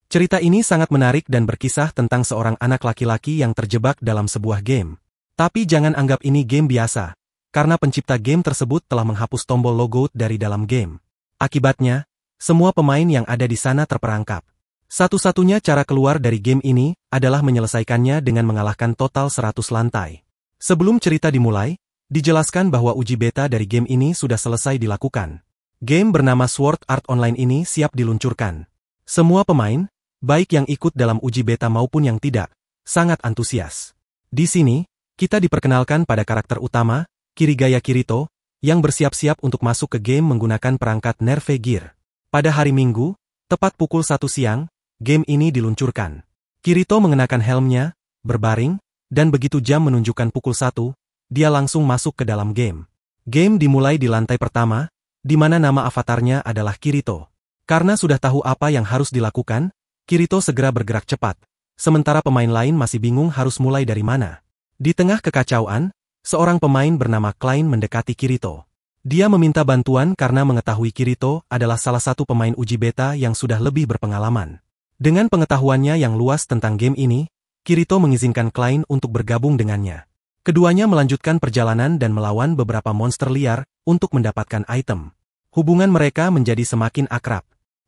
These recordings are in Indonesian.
Cerita ini sangat menarik dan berkisah tentang seorang anak laki-laki yang terjebak dalam sebuah game. Tapi jangan anggap ini game biasa, karena pencipta game tersebut telah menghapus tombol logout dari dalam game. Akibatnya, semua pemain yang ada di sana terperangkap. Satu-satunya cara keluar dari game ini adalah menyelesaikannya dengan mengalahkan total 100 lantai. Sebelum cerita dimulai, dijelaskan bahwa uji beta dari game ini sudah selesai dilakukan. Game bernama Sword Art Online ini siap diluncurkan. Semua pemain, baik yang ikut dalam uji beta maupun yang tidak, sangat antusias. Di sini, kita diperkenalkan pada karakter utama, Kirigaya Kirito, yang bersiap-siap untuk masuk ke game menggunakan perangkat Nerve Gear. Pada hari Minggu, tepat pukul 1 siang, game ini diluncurkan. Kirito mengenakan helmnya, berbaring, dan begitu jam menunjukkan pukul 1, dia langsung masuk ke dalam game. Game dimulai di lantai pertama, di mana nama avatarnya adalah Kirito. Karena sudah tahu apa yang harus dilakukan, Kirito segera bergerak cepat, sementara pemain lain masih bingung harus mulai dari mana. Di tengah kekacauan, seorang pemain bernama Klein mendekati Kirito. Dia meminta bantuan karena mengetahui Kirito adalah salah satu pemain uji beta yang sudah lebih berpengalaman. Dengan pengetahuannya yang luas tentang game ini, Kirito mengizinkan Klein untuk bergabung dengannya. Keduanya melanjutkan perjalanan dan melawan beberapa monster liar untuk mendapatkan item. Hubungan mereka menjadi semakin akrab.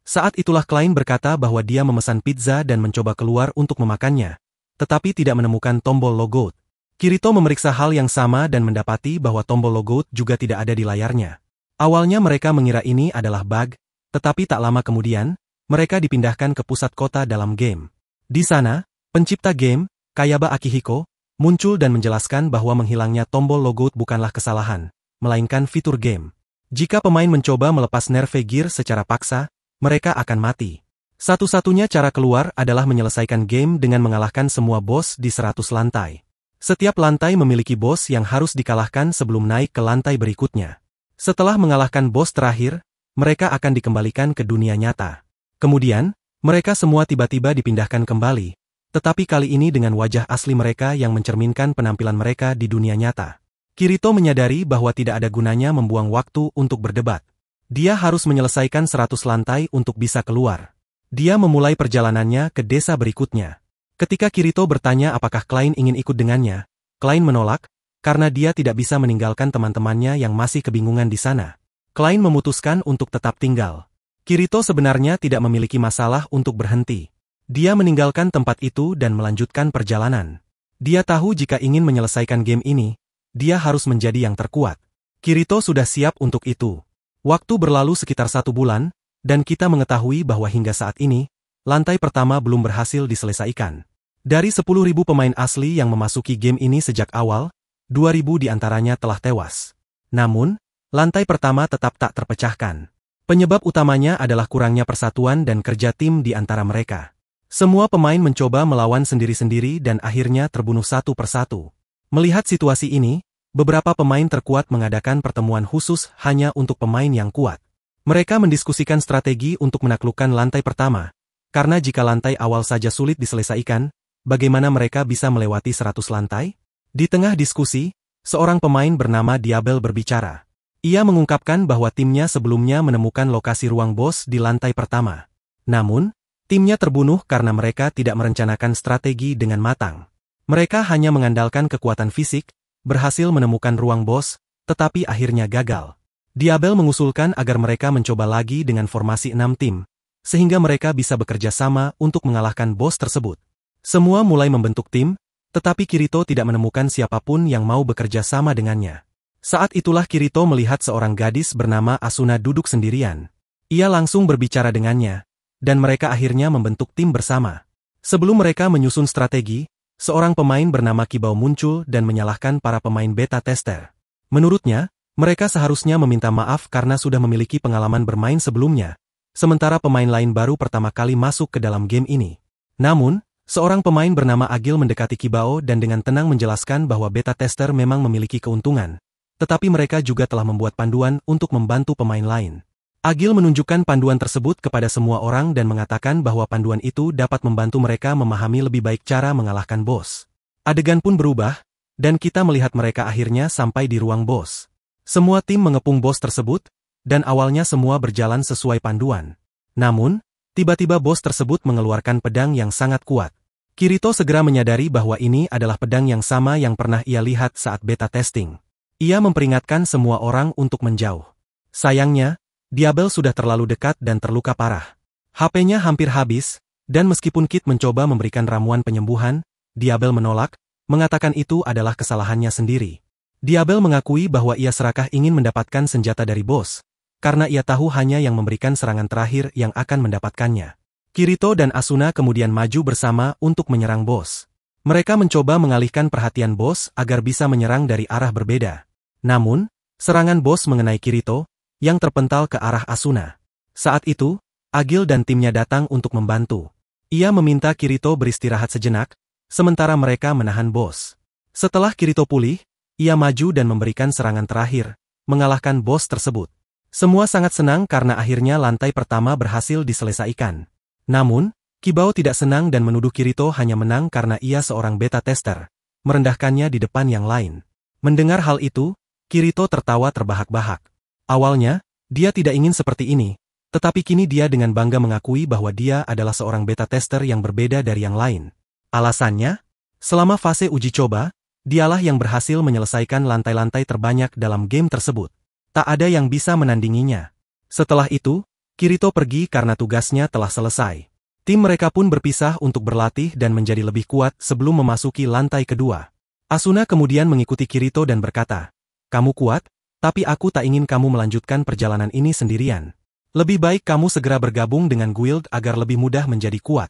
Saat itulah Klein berkata bahwa dia memesan pizza dan mencoba keluar untuk memakannya, tetapi tidak menemukan tombol logout. Kirito memeriksa hal yang sama dan mendapati bahwa tombol logout juga tidak ada di layarnya. Awalnya mereka mengira ini adalah bug, tetapi tak lama kemudian, mereka dipindahkan ke pusat kota dalam game. Di sana, pencipta game, Kayaba Akihiko, muncul dan menjelaskan bahwa menghilangnya tombol logout bukanlah kesalahan, melainkan fitur game. Jika pemain mencoba melepas Nerve Gear secara paksa, mereka akan mati. Satu-satunya cara keluar adalah menyelesaikan game dengan mengalahkan semua bos di 100 lantai. Setiap lantai memiliki bos yang harus dikalahkan sebelum naik ke lantai berikutnya. Setelah mengalahkan bos terakhir, mereka akan dikembalikan ke dunia nyata. Kemudian, mereka semua tiba-tiba dipindahkan kembali, tetapi kali ini dengan wajah asli mereka yang mencerminkan penampilan mereka di dunia nyata. Kirito menyadari bahwa tidak ada gunanya membuang waktu untuk berdebat. Dia harus menyelesaikan 100 lantai untuk bisa keluar. Dia memulai perjalanannya ke desa berikutnya. Ketika Kirito bertanya apakah Klein ingin ikut dengannya, Klein menolak, karena dia tidak bisa meninggalkan teman-temannya yang masih kebingungan di sana. Klein memutuskan untuk tetap tinggal. Kirito sebenarnya tidak memiliki masalah untuk berhenti. Dia meninggalkan tempat itu dan melanjutkan perjalanan. Dia tahu jika ingin menyelesaikan game ini, dia harus menjadi yang terkuat. Kirito sudah siap untuk itu. Waktu berlalu sekitar 1 bulan, dan kita mengetahui bahwa hingga saat ini, lantai pertama belum berhasil diselesaikan. Dari 10.000 pemain asli yang memasuki game ini sejak awal, 2.000 diantaranya telah tewas. Namun, lantai pertama tetap tak terpecahkan. Penyebab utamanya adalah kurangnya persatuan dan kerja tim di antara mereka. Semua pemain mencoba melawan sendiri-sendiri dan akhirnya terbunuh satu persatu. Melihat situasi ini, beberapa pemain terkuat mengadakan pertemuan khusus hanya untuk pemain yang kuat. Mereka mendiskusikan strategi untuk menaklukkan lantai pertama, karena jika lantai awal saja sulit diselesaikan, bagaimana mereka bisa melewati 100 lantai? Di tengah diskusi, seorang pemain bernama Diabel berbicara. Ia mengungkapkan bahwa timnya sebelumnya menemukan lokasi ruang bos di lantai pertama. Namun, timnya terbunuh karena mereka tidak merencanakan strategi dengan matang. Mereka hanya mengandalkan kekuatan fisik, berhasil menemukan ruang bos, tetapi akhirnya gagal. Diabel mengusulkan agar mereka mencoba lagi dengan formasi 6 tim, sehingga mereka bisa bekerja sama untuk mengalahkan bos tersebut. Semua mulai membentuk tim, tetapi Kirito tidak menemukan siapapun yang mau bekerja sama dengannya. Saat itulah Kirito melihat seorang gadis bernama Asuna duduk sendirian. Ia langsung berbicara dengannya, dan mereka akhirnya membentuk tim bersama. Sebelum mereka menyusun strategi, seorang pemain bernama Kibao muncul dan menyalahkan para pemain beta tester. Menurutnya, mereka seharusnya meminta maaf karena sudah memiliki pengalaman bermain sebelumnya, sementara pemain lain baru pertama kali masuk ke dalam game ini. Namun, seorang pemain bernama Agil mendekati Kibao dan dengan tenang menjelaskan bahwa beta tester memang memiliki keuntungan, tetapi mereka juga telah membuat panduan untuk membantu pemain lain. Agil menunjukkan panduan tersebut kepada semua orang dan mengatakan bahwa panduan itu dapat membantu mereka memahami lebih baik cara mengalahkan bos. Adegan pun berubah, dan kita melihat mereka akhirnya sampai di ruang bos. Semua tim mengepung bos tersebut, dan awalnya semua berjalan sesuai panduan. Namun, Tiba-tiba bos tersebut mengeluarkan pedang yang sangat kuat. Kirito segera menyadari bahwa ini adalah pedang yang sama yang pernah ia lihat saat beta testing. Ia memperingatkan semua orang untuk menjauh. Sayangnya, Diabel sudah terlalu dekat dan terluka parah. HP-nya hampir habis, dan meskipun Kit mencoba memberikan ramuan penyembuhan, Diabel menolak, mengatakan itu adalah kesalahannya sendiri. Diabel mengakui bahwa ia serakah ingin mendapatkan senjata dari bos, karena ia tahu hanya yang memberikan serangan terakhir yang akan mendapatkannya. Kirito dan Asuna kemudian maju bersama untuk menyerang bos. Mereka mencoba mengalihkan perhatian bos agar bisa menyerang dari arah berbeda. Namun, serangan bos mengenai Kirito, yang terpental ke arah Asuna. Saat itu, Agil dan timnya datang untuk membantu. Ia meminta Kirito beristirahat sejenak, sementara mereka menahan bos. Setelah Kirito pulih, ia maju dan memberikan serangan terakhir, mengalahkan bos tersebut. Semua sangat senang karena akhirnya lantai pertama berhasil diselesaikan. Namun, Kibao tidak senang dan menuduh Kirito hanya menang karena ia seorang beta tester, merendahkannya di depan yang lain. Mendengar hal itu, Kirito tertawa terbahak-bahak. Awalnya, dia tidak ingin seperti ini, tetapi kini dia dengan bangga mengakui bahwa dia adalah seorang beta tester yang berbeda dari yang lain. Alasannya, selama fase uji coba, dialah yang berhasil menyelesaikan lantai-lantai terbanyak dalam game tersebut. Tak ada yang bisa menandinginya. Setelah itu, Kirito pergi karena tugasnya telah selesai. Tim mereka pun berpisah untuk berlatih dan menjadi lebih kuat sebelum memasuki lantai kedua. Asuna kemudian mengikuti Kirito dan berkata, "Kamu kuat, tapi aku tak ingin kamu melanjutkan perjalanan ini sendirian. Lebih baik kamu segera bergabung dengan guild agar lebih mudah menjadi kuat."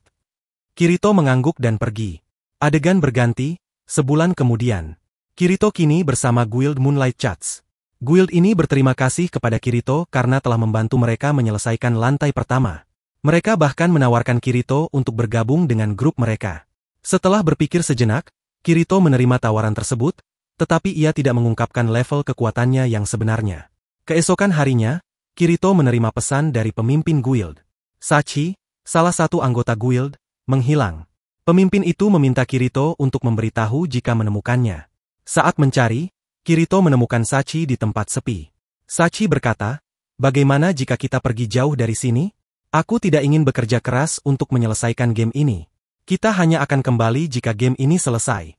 Kirito mengangguk dan pergi. Adegan berganti, sebulan kemudian. Kirito kini bersama guild Moonlight Chats. Guild ini berterima kasih kepada Kirito karena telah membantu mereka menyelesaikan lantai pertama. Mereka bahkan menawarkan Kirito untuk bergabung dengan grup mereka. Setelah berpikir sejenak, Kirito menerima tawaran tersebut, tetapi ia tidak mengungkapkan level kekuatannya yang sebenarnya. Keesokan harinya, Kirito menerima pesan dari pemimpin guild. Sachi, salah satu anggota guild, menghilang. Pemimpin itu meminta Kirito untuk memberitahu jika menemukannya. Saat mencari, Kirito menemukan Sachi di tempat sepi. Sachi berkata, "Bagaimana jika kita pergi jauh dari sini? Aku tidak ingin bekerja keras untuk menyelesaikan game ini. Kita hanya akan kembali jika game ini selesai."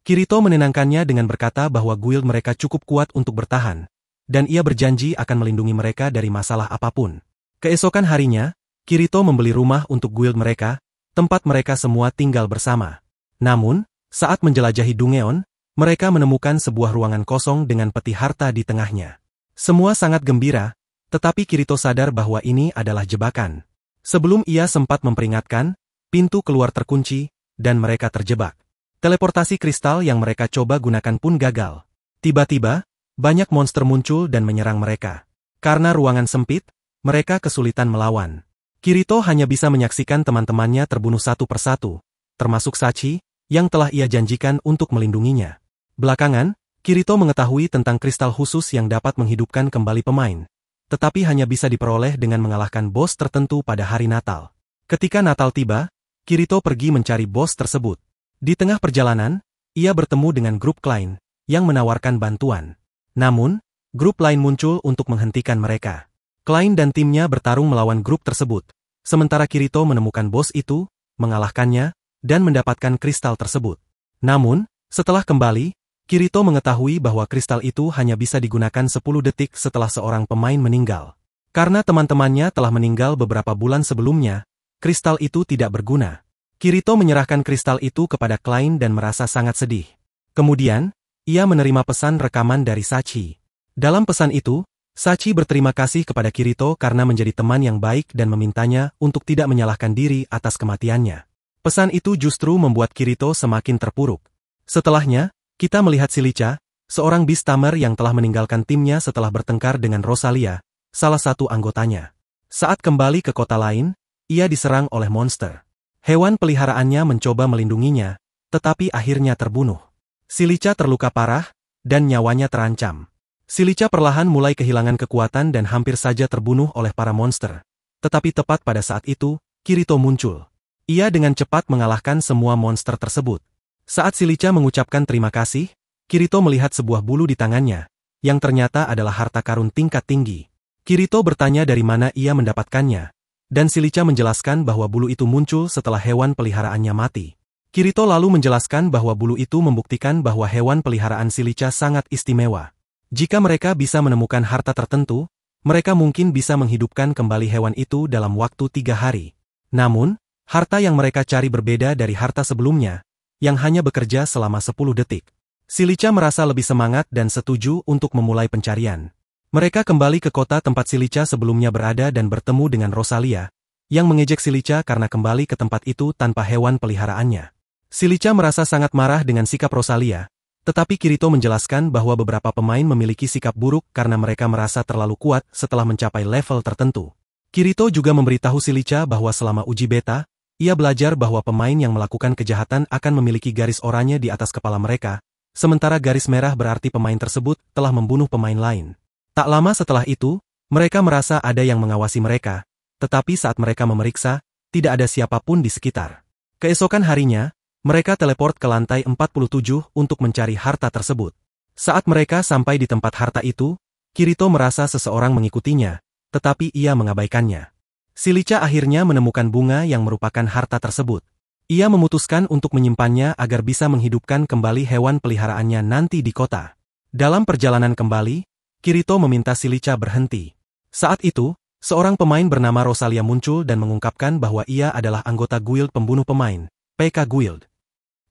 Kirito menenangkannya dengan berkata bahwa guild mereka cukup kuat untuk bertahan, dan ia berjanji akan melindungi mereka dari masalah apapun. Keesokan harinya, Kirito membeli rumah untuk guild mereka, tempat mereka semua tinggal bersama. Namun, saat menjelajahi Dungeon, mereka menemukan sebuah ruangan kosong dengan peti harta di tengahnya. Semua sangat gembira, tetapi Kirito sadar bahwa ini adalah jebakan. Sebelum ia sempat memperingatkan, pintu keluar terkunci, dan mereka terjebak. Teleportasi kristal yang mereka coba gunakan pun gagal. Tiba-tiba, banyak monster muncul dan menyerang mereka. Karena ruangan sempit, mereka kesulitan melawan. Kirito hanya bisa menyaksikan teman-temannya terbunuh satu persatu, termasuk Sachi, yang telah ia janjikan untuk melindunginya. Belakangan, Kirito mengetahui tentang kristal khusus yang dapat menghidupkan kembali pemain, tetapi hanya bisa diperoleh dengan mengalahkan bos tertentu pada hari Natal. Ketika Natal tiba, Kirito pergi mencari bos tersebut. Di tengah perjalanan, ia bertemu dengan grup Klein, yang menawarkan bantuan. Namun, grup lain muncul untuk menghentikan mereka. Klein dan timnya bertarung melawan grup tersebut, sementara Kirito menemukan bos itu, mengalahkannya, dan mendapatkan kristal tersebut. Namun, setelah kembali, Kirito mengetahui bahwa kristal itu hanya bisa digunakan 10 detik setelah seorang pemain meninggal. Karena teman-temannya telah meninggal beberapa bulan sebelumnya, kristal itu tidak berguna. Kirito menyerahkan kristal itu kepada Klein dan merasa sangat sedih. Kemudian, ia menerima pesan rekaman dari Sachi. Dalam pesan itu, Sachi berterima kasih kepada Kirito karena menjadi teman yang baik dan memintanya untuk tidak menyalahkan diri atas kematiannya. Pesan itu justru membuat Kirito semakin terpuruk. Setelahnya, kita melihat Silica, seorang Beastamer yang telah meninggalkan timnya setelah bertengkar dengan Rosalia, salah satu anggotanya. Saat kembali ke kota lain, ia diserang oleh monster. Hewan peliharaannya mencoba melindunginya, tetapi akhirnya terbunuh. Silica terluka parah, dan nyawanya terancam. Silica perlahan mulai kehilangan kekuatan dan hampir saja terbunuh oleh para monster. Tetapi tepat pada saat itu, Kirito muncul. Ia dengan cepat mengalahkan semua monster tersebut. Saat Silica mengucapkan terima kasih, Kirito melihat sebuah bulu di tangannya, yang ternyata adalah harta karun tingkat tinggi. Kirito bertanya dari mana ia mendapatkannya, dan Shilicha menjelaskan bahwa bulu itu muncul setelah hewan peliharaannya mati. Kirito lalu menjelaskan bahwa bulu itu membuktikan bahwa hewan peliharaan Shilicha sangat istimewa. Jika mereka bisa menemukan harta tertentu, mereka mungkin bisa menghidupkan kembali hewan itu dalam waktu 3 hari. Namun, harta yang mereka cari berbeda dari harta sebelumnya, yang hanya bekerja selama 10 detik. Shilicha merasa lebih semangat dan setuju untuk memulai pencarian. Mereka kembali ke kota tempat Shilicha sebelumnya berada dan bertemu dengan Rosalia, yang mengejek Shilicha karena kembali ke tempat itu tanpa hewan peliharaannya. Shilicha merasa sangat marah dengan sikap Rosalia, tetapi Kirito menjelaskan bahwa beberapa pemain memiliki sikap buruk karena mereka merasa terlalu kuat setelah mencapai level tertentu. Kirito juga memberitahu Shilicha bahwa selama uji beta, ia belajar bahwa pemain yang melakukan kejahatan akan memiliki garis oranye di atas kepala mereka, sementara garis merah berarti pemain tersebut telah membunuh pemain lain. Tak lama setelah itu, mereka merasa ada yang mengawasi mereka, tetapi saat mereka memeriksa, tidak ada siapapun di sekitar. Keesokan harinya, mereka teleport ke lantai 47 untuk mencari harta tersebut. Saat mereka sampai di tempat harta itu, Kirito merasa seseorang mengikutinya, tetapi ia mengabaikannya. Shilicha akhirnya menemukan bunga yang merupakan harta tersebut. Ia memutuskan untuk menyimpannya agar bisa menghidupkan kembali hewan peliharaannya nanti di kota. Dalam perjalanan kembali, Kirito meminta Shilicha berhenti. Saat itu, seorang pemain bernama Rosalia muncul dan mengungkapkan bahwa ia adalah anggota guild pembunuh pemain, PK Guild.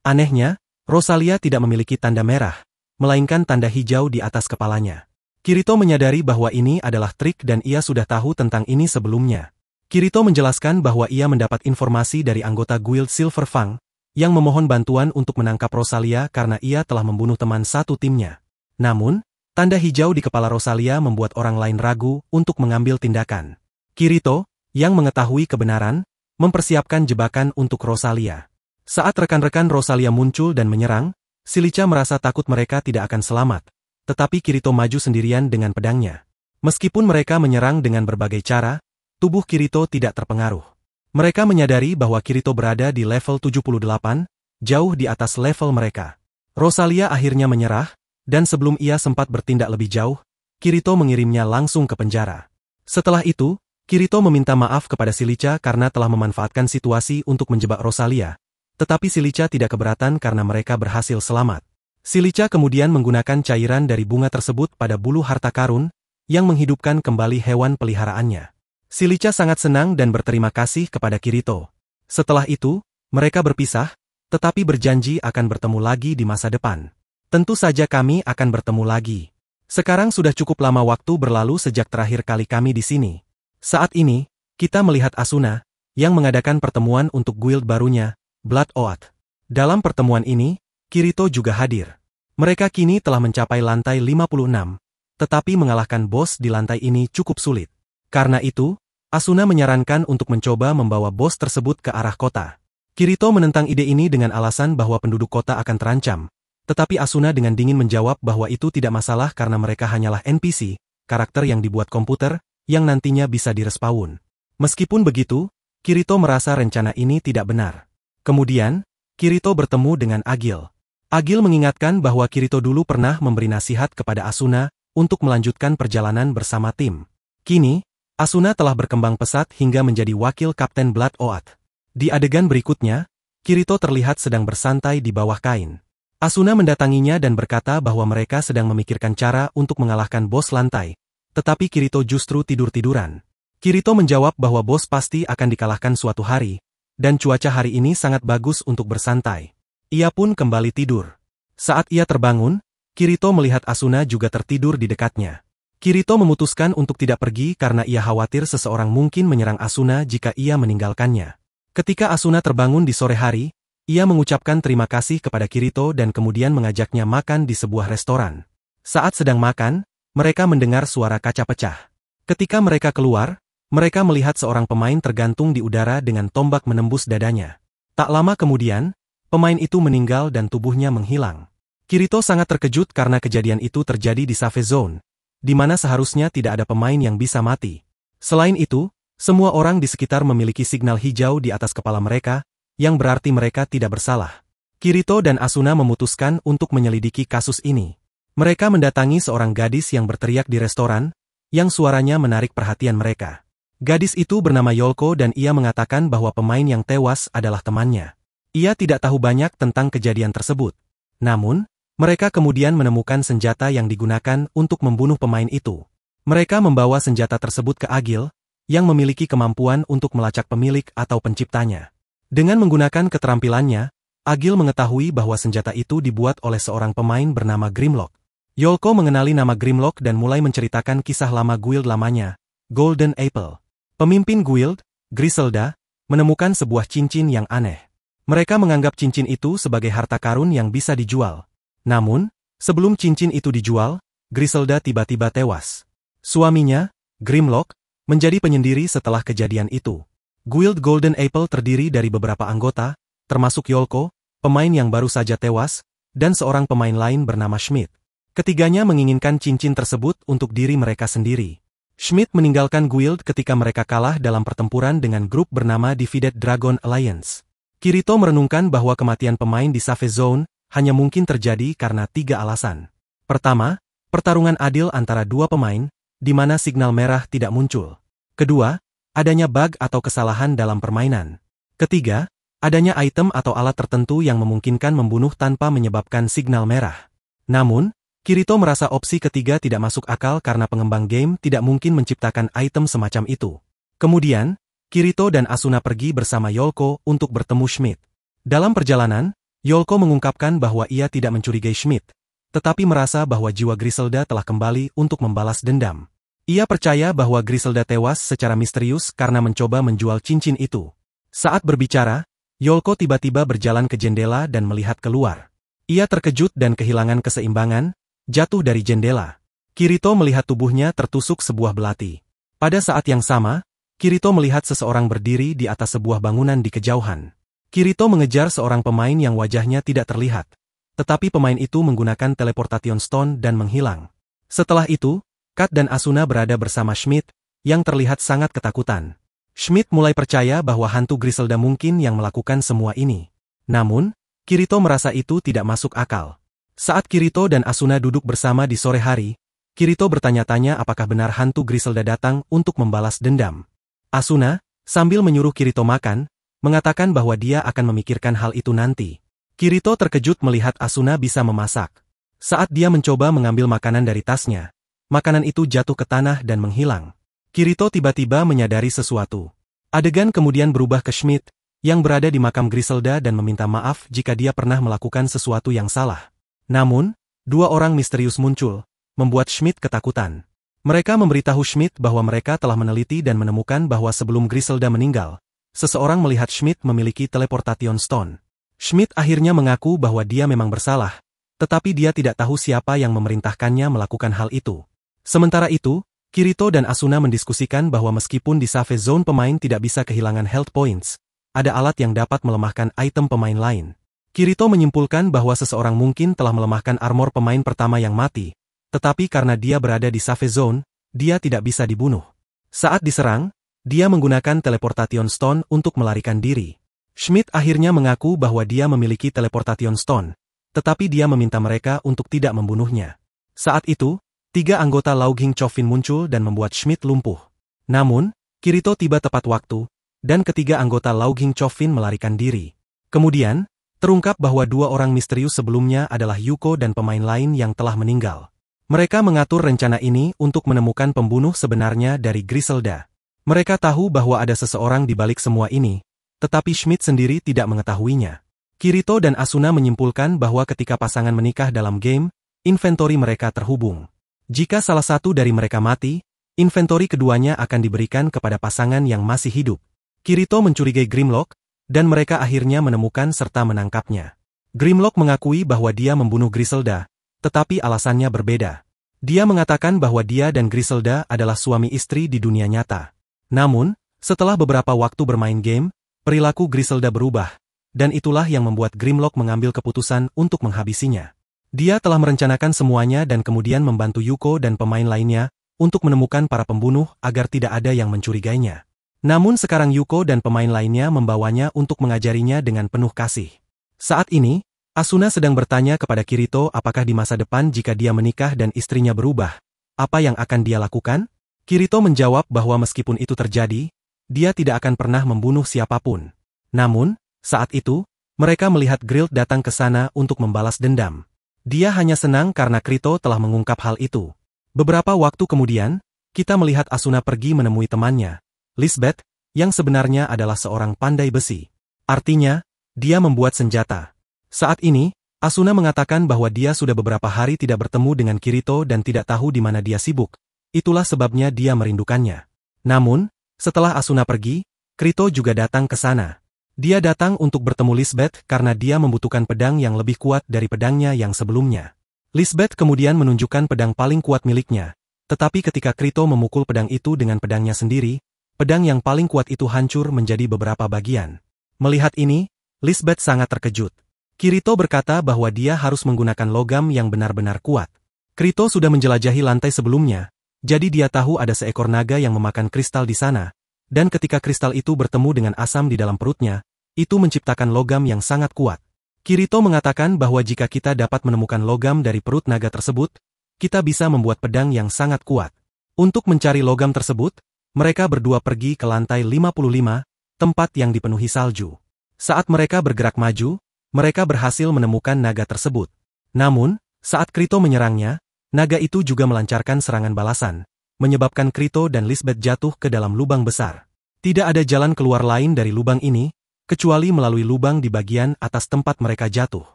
Anehnya, Rosalia tidak memiliki tanda merah, melainkan tanda hijau di atas kepalanya. Kirito menyadari bahwa ini adalah trik dan ia sudah tahu tentang ini sebelumnya. Kirito menjelaskan bahwa ia mendapat informasi dari anggota guild Silver Fang, yang memohon bantuan untuk menangkap Rosalia karena ia telah membunuh teman satu timnya. Namun, tanda hijau di kepala Rosalia membuat orang lain ragu untuk mengambil tindakan. Kirito, yang mengetahui kebenaran, mempersiapkan jebakan untuk Rosalia. Saat rekan-rekan Rosalia muncul dan menyerang, Shilicha merasa takut mereka tidak akan selamat, tetapi Kirito maju sendirian dengan pedangnya. Meskipun mereka menyerang dengan berbagai cara, tubuh Kirito tidak terpengaruh. Mereka menyadari bahwa Kirito berada di level 78, jauh di atas level mereka. Rosalia akhirnya menyerah, dan sebelum ia sempat bertindak lebih jauh, Kirito mengirimnya langsung ke penjara. Setelah itu, Kirito meminta maaf kepada Shilicha karena telah memanfaatkan situasi untuk menjebak Rosalia, tetapi Shilicha tidak keberatan karena mereka berhasil selamat. Shilicha kemudian menggunakan cairan dari bunga tersebut pada bulu harta karun, yang menghidupkan kembali hewan peliharaannya. Shilicha sangat senang dan berterima kasih kepada Kirito. Setelah itu, mereka berpisah, tetapi berjanji akan bertemu lagi di masa depan. Tentu saja kami akan bertemu lagi. Sekarang sudah cukup lama waktu berlalu sejak terakhir kali kami di sini. Saat ini, kita melihat Asuna, yang mengadakan pertemuan untuk guild barunya, Blood Oath. Dalam pertemuan ini, Kirito juga hadir. Mereka kini telah mencapai lantai 56, tetapi mengalahkan bos di lantai ini cukup sulit. Karena itu, Asuna menyarankan untuk mencoba membawa bos tersebut ke arah kota. Kirito menentang ide ini dengan alasan bahwa penduduk kota akan terancam, tetapi Asuna dengan dingin menjawab bahwa itu tidak masalah karena mereka hanyalah NPC, karakter yang dibuat komputer, yang nantinya bisa direspawn. Meskipun begitu, Kirito merasa rencana ini tidak benar. Kemudian, Kirito bertemu dengan Agil. Agil mengingatkan bahwa Kirito dulu pernah memberi nasihat kepada Asuna untuk melanjutkan perjalanan bersama tim. Kini, Asuna telah berkembang pesat hingga menjadi wakil Kapten Blood Oath. Di adegan berikutnya, Kirito terlihat sedang bersantai di bawah kain. Asuna mendatanginya dan berkata bahwa mereka sedang memikirkan cara untuk mengalahkan bos lantai, tetapi Kirito justru tidur-tiduran. Kirito menjawab bahwa bos pasti akan dikalahkan suatu hari, dan cuaca hari ini sangat bagus untuk bersantai. Ia pun kembali tidur. Saat ia terbangun, Kirito melihat Asuna juga tertidur di dekatnya. Kirito memutuskan untuk tidak pergi karena ia khawatir seseorang mungkin menyerang Asuna jika ia meninggalkannya. Ketika Asuna terbangun di sore hari, ia mengucapkan terima kasih kepada Kirito dan kemudian mengajaknya makan di sebuah restoran. Saat sedang makan, mereka mendengar suara kaca pecah. Ketika mereka keluar, mereka melihat seorang pemain tergantung di udara dengan tombak menembus dadanya. Tak lama kemudian, pemain itu meninggal dan tubuhnya menghilang. Kirito sangat terkejut karena kejadian itu terjadi di Save Zone, di mana seharusnya tidak ada pemain yang bisa mati. Selain itu, semua orang di sekitar memiliki signal hijau di atas kepala mereka, yang berarti mereka tidak bersalah. Kirito dan Asuna memutuskan untuk menyelidiki kasus ini. Mereka mendatangi seorang gadis yang berteriak di restoran, yang suaranya menarik perhatian mereka. Gadis itu bernama Yolko dan ia mengatakan bahwa pemain yang tewas adalah temannya. Ia tidak tahu banyak tentang kejadian tersebut. Namun, mereka kemudian menemukan senjata yang digunakan untuk membunuh pemain itu. Mereka membawa senjata tersebut ke Agil, yang memiliki kemampuan untuk melacak pemilik atau penciptanya. Dengan menggunakan keterampilannya, Agil mengetahui bahwa senjata itu dibuat oleh seorang pemain bernama Grimlock. Yolko mengenali nama Grimlock dan mulai menceritakan kisah lama guild lamanya, Golden Apple. Pemimpin guild, Griselda, menemukan sebuah cincin yang aneh. Mereka menganggap cincin itu sebagai harta karun yang bisa dijual. Namun, sebelum cincin itu dijual, Griselda tiba-tiba tewas. Suaminya, Grimlock, menjadi penyendiri setelah kejadian itu. Guild Golden Apple terdiri dari beberapa anggota, termasuk Yolko, pemain yang baru saja tewas, dan seorang pemain lain bernama Schmidt. Ketiganya menginginkan cincin tersebut untuk diri mereka sendiri. Schmidt meninggalkan guild ketika mereka kalah dalam pertempuran dengan grup bernama Divided Dragon Alliance. Kirito merenungkan bahwa kematian pemain di Save Zone hanya mungkin terjadi karena 3 alasan. Pertama, pertarungan adil antara 2 pemain, di mana signal merah tidak muncul. Kedua, adanya bug atau kesalahan dalam permainan. Ketiga, adanya item atau alat tertentu yang memungkinkan membunuh tanpa menyebabkan signal merah. Namun, Kirito merasa opsi ketiga tidak masuk akal karena pengembang game tidak mungkin menciptakan item semacam itu. Kemudian, Kirito dan Asuna pergi bersama Yolko untuk bertemu Schmidt. Dalam perjalanan, Yolko mengungkapkan bahwa ia tidak mencurigai Schmidt, tetapi merasa bahwa jiwa Griselda telah kembali untuk membalas dendam. Ia percaya bahwa Griselda tewas secara misterius karena mencoba menjual cincin itu. Saat berbicara, Yolko tiba-tiba berjalan ke jendela dan melihat keluar. Ia terkejut dan kehilangan keseimbangan, jatuh dari jendela. Kirito melihat tubuhnya tertusuk sebuah belati. Pada saat yang sama, Kirito melihat seseorang berdiri di atas sebuah bangunan di kejauhan. Kirito mengejar seorang pemain yang wajahnya tidak terlihat. Tetapi pemain itu menggunakan teleportation stone dan menghilang. Setelah itu, Kat dan Asuna berada bersama Schmidt, yang terlihat sangat ketakutan. Schmidt mulai percaya bahwa hantu Griselda mungkin yang melakukan semua ini. Namun, Kirito merasa itu tidak masuk akal. Saat Kirito dan Asuna duduk bersama di sore hari, Kirito bertanya-tanya apakah benar hantu Griselda datang untuk membalas dendam. Asuna, sambil menyuruh Kirito makan, mengatakan bahwa dia akan memikirkan hal itu nanti. Kirito terkejut melihat Asuna bisa memasak. Saat dia mencoba mengambil makanan dari tasnya, makanan itu jatuh ke tanah dan menghilang. Kirito tiba-tiba menyadari sesuatu. Adegan kemudian berubah ke Schmidt, yang berada di makam Griselda dan meminta maaf jika dia pernah melakukan sesuatu yang salah. Namun, 2 orang misterius muncul, membuat Schmidt ketakutan. Mereka memberitahu Schmidt bahwa mereka telah meneliti dan menemukan bahwa sebelum Griselda meninggal, seseorang melihat Schmidt memiliki teleportation stone. Schmidt akhirnya mengaku bahwa dia memang bersalah, tetapi dia tidak tahu siapa yang memerintahkannya melakukan hal itu. Sementara itu, Kirito dan Asuna mendiskusikan bahwa meskipun di Save Zone pemain tidak bisa kehilangan health points, ada alat yang dapat melemahkan item pemain lain. Kirito menyimpulkan bahwa seseorang mungkin telah melemahkan armor pemain pertama yang mati, tetapi karena dia berada di Save Zone, dia tidak bisa dibunuh. Saat diserang, dia menggunakan teleportation stone untuk melarikan diri. Schmidt akhirnya mengaku bahwa dia memiliki teleportation stone, tetapi dia meminta mereka untuk tidak membunuhnya. Saat itu, 3 anggota Laughing Coffin muncul dan membuat Schmidt lumpuh. Namun, Kirito tiba tepat waktu, dan ketiga anggota Laughing Coffin melarikan diri. Kemudian, terungkap bahwa 2 orang misterius sebelumnya adalah Yuko dan pemain lain yang telah meninggal. Mereka mengatur rencana ini untuk menemukan pembunuh sebenarnya dari Griselda. Mereka tahu bahwa ada seseorang di balik semua ini, tetapi Schmidt sendiri tidak mengetahuinya. Kirito dan Asuna menyimpulkan bahwa ketika pasangan menikah dalam game, inventori mereka terhubung. Jika salah satu dari mereka mati, inventori keduanya akan diberikan kepada pasangan yang masih hidup. Kirito mencurigai Grimlock, dan mereka akhirnya menemukan serta menangkapnya. Grimlock mengakui bahwa dia membunuh Griselda, tetapi alasannya berbeda. Dia mengatakan bahwa dia dan Griselda adalah suami istri di dunia nyata. Namun, setelah beberapa waktu bermain game, perilaku Griselda berubah, dan itulah yang membuat Grimlock mengambil keputusan untuk menghabisinya. Dia telah merencanakan semuanya dan kemudian membantu Yuko dan pemain lainnya untuk menemukan para pembunuh agar tidak ada yang mencurigainya. Namun sekarang Yuko dan pemain lainnya membawanya untuk mengajarinya dengan penuh kasih. Saat ini, Asuna sedang bertanya kepada Kirito apakah di masa depan jika dia menikah dan istrinya berubah, apa yang akan dia lakukan? Kirito menjawab bahwa meskipun itu terjadi, dia tidak akan pernah membunuh siapapun. Namun, saat itu, mereka melihat Guild datang ke sana untuk membalas dendam. Dia hanya senang karena Kirito telah mengungkap hal itu. Beberapa waktu kemudian, kita melihat Asuna pergi menemui temannya, Lisbeth, yang sebenarnya adalah seorang pandai besi. Artinya, dia membuat senjata. Saat ini, Asuna mengatakan bahwa dia sudah beberapa hari tidak bertemu dengan Kirito dan tidak tahu di mana dia sibuk. Itulah sebabnya dia merindukannya. Namun, setelah Asuna pergi, Kirito juga datang ke sana. Dia datang untuk bertemu Lisbeth karena dia membutuhkan pedang yang lebih kuat dari pedangnya yang sebelumnya. Lisbeth kemudian menunjukkan pedang paling kuat miliknya, tetapi ketika Kirito memukul pedang itu dengan pedangnya sendiri, pedang yang paling kuat itu hancur menjadi beberapa bagian. Melihat ini, Lisbeth sangat terkejut. Kirito berkata bahwa dia harus menggunakan logam yang benar-benar kuat. Kirito sudah menjelajahi lantai sebelumnya, jadi dia tahu ada seekor naga yang memakan kristal di sana, dan ketika kristal itu bertemu dengan asam di dalam perutnya, itu menciptakan logam yang sangat kuat. Kirito mengatakan bahwa jika kita dapat menemukan logam dari perut naga tersebut, kita bisa membuat pedang yang sangat kuat. Untuk mencari logam tersebut, mereka berdua pergi ke lantai 55, tempat yang dipenuhi salju. Saat mereka bergerak maju, mereka berhasil menemukan naga tersebut. Namun, saat Kirito menyerangnya, naga itu juga melancarkan serangan balasan, menyebabkan Kirito dan Lisbeth jatuh ke dalam lubang besar. Tidak ada jalan keluar lain dari lubang ini, kecuali melalui lubang di bagian atas tempat mereka jatuh.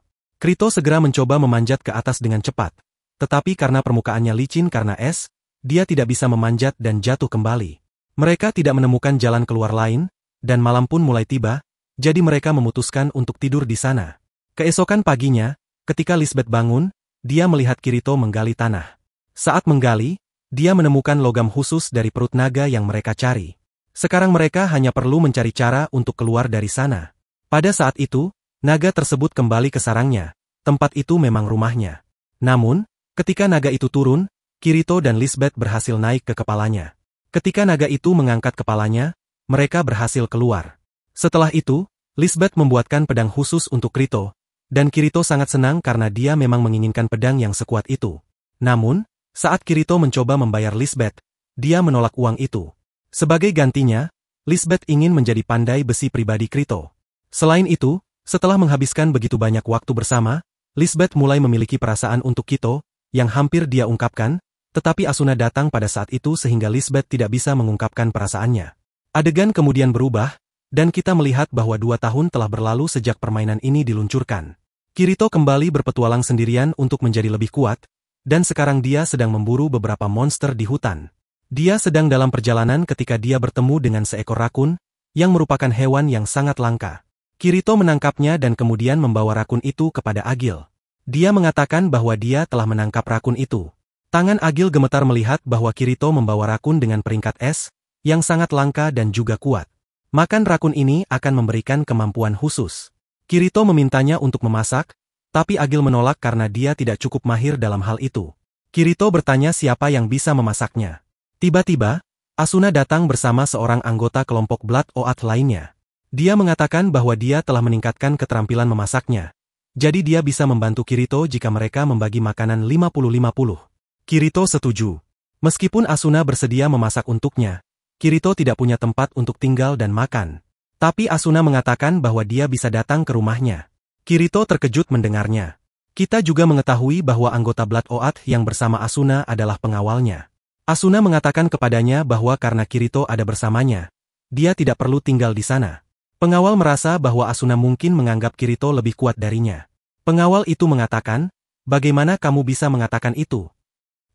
Kirito segera mencoba memanjat ke atas dengan cepat, tetapi karena permukaannya licin karena es, dia tidak bisa memanjat dan jatuh kembali. Mereka tidak menemukan jalan keluar lain, dan malam pun mulai tiba, jadi mereka memutuskan untuk tidur di sana. Keesokan paginya, ketika Lisbeth bangun, dia melihat Kirito menggali tanah. Saat menggali, dia menemukan logam khusus dari perut naga yang mereka cari. Sekarang mereka hanya perlu mencari cara untuk keluar dari sana. Pada saat itu, naga tersebut kembali ke sarangnya. Tempat itu memang rumahnya. Namun, ketika naga itu turun, Kirito dan Lisbeth berhasil naik ke kepalanya. Ketika naga itu mengangkat kepalanya, mereka berhasil keluar. Setelah itu, Lisbeth membuatkan pedang khusus untuk Kirito, dan Kirito sangat senang karena dia memang menginginkan pedang yang sekuat itu. Namun, saat Kirito mencoba membayar Lisbeth, dia menolak uang itu. Sebagai gantinya, Lisbeth ingin menjadi pandai besi pribadi Kirito. Selain itu, setelah menghabiskan begitu banyak waktu bersama, Lisbeth mulai memiliki perasaan untuk Kirito, yang hampir dia ungkapkan, tetapi Asuna datang pada saat itu sehingga Lisbeth tidak bisa mengungkapkan perasaannya. Adegan kemudian berubah, dan kita melihat bahwa 2 tahun telah berlalu sejak permainan ini diluncurkan. Kirito kembali berpetualang sendirian untuk menjadi lebih kuat, dan sekarang dia sedang memburu beberapa monster di hutan. Dia sedang dalam perjalanan ketika dia bertemu dengan seekor rakun, yang merupakan hewan yang sangat langka. Kirito menangkapnya dan kemudian membawa rakun itu kepada Agil. Dia mengatakan bahwa dia telah menangkap rakun itu. Tangan Agil gemetar melihat bahwa Kirito membawa rakun dengan peringkat S, yang sangat langka dan juga kuat. Makan rakun ini akan memberikan kemampuan khusus. Kirito memintanya untuk memasak, tapi Agil menolak karena dia tidak cukup mahir dalam hal itu. Kirito bertanya siapa yang bisa memasaknya. Tiba-tiba, Asuna datang bersama seorang anggota kelompok Blood Oath lainnya. Dia mengatakan bahwa dia telah meningkatkan keterampilan memasaknya. Jadi dia bisa membantu Kirito jika mereka membagi makanan 50-50. Kirito setuju. Meskipun Asuna bersedia memasak untuknya, Kirito tidak punya tempat untuk tinggal dan makan. Tapi Asuna mengatakan bahwa dia bisa datang ke rumahnya. Kirito terkejut mendengarnya. Kita juga mengetahui bahwa anggota Blood Oath yang bersama Asuna adalah pengawalnya. Asuna mengatakan kepadanya bahwa karena Kirito ada bersamanya, dia tidak perlu tinggal di sana. Pengawal merasa bahwa Asuna mungkin menganggap Kirito lebih kuat darinya. Pengawal itu mengatakan, bagaimana kamu bisa mengatakan itu?